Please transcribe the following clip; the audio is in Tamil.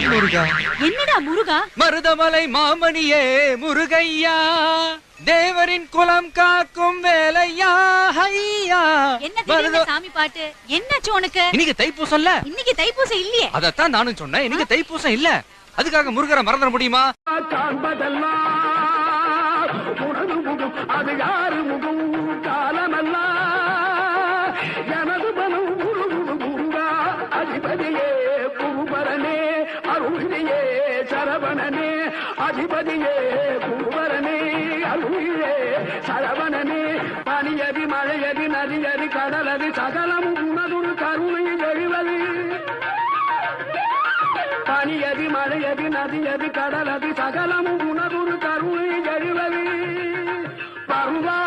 முருகா. என்னடா முருகா? மருதமலை மாமணியே முருகையா, தேவரின் குலம் காக்கும் வேலையா. ஐயா என்ன திடீர்னு சாமி பாட்டு? என்னாச்சு உனக்கு? இன்னைக்கு தைப்பூசம்ல. இன்னைக்கு தைப்பூசம் இல்லையே. அதத்தான் நானும் சொன்னேன். இன்னைக்கு தைப்பூசம் இல்ல. அதுக்காக முருகரை மறந்துட முடியுமா? அது யாரு முகம் காலமல்லா எனது மனம் முருகா அதிபதியே குருபரனே அருளியே சரவணனே அதிபதியே குருபரனே அருளியே சரவணனே பனியதி மழையதி நதியதி கடலதி சகலமும் உனதுரு கருணையில் எழுவது பனியதி மழையதி நதியதி கடலதி சகலமும் உனதுரு கருணையில் எழுவது பருவா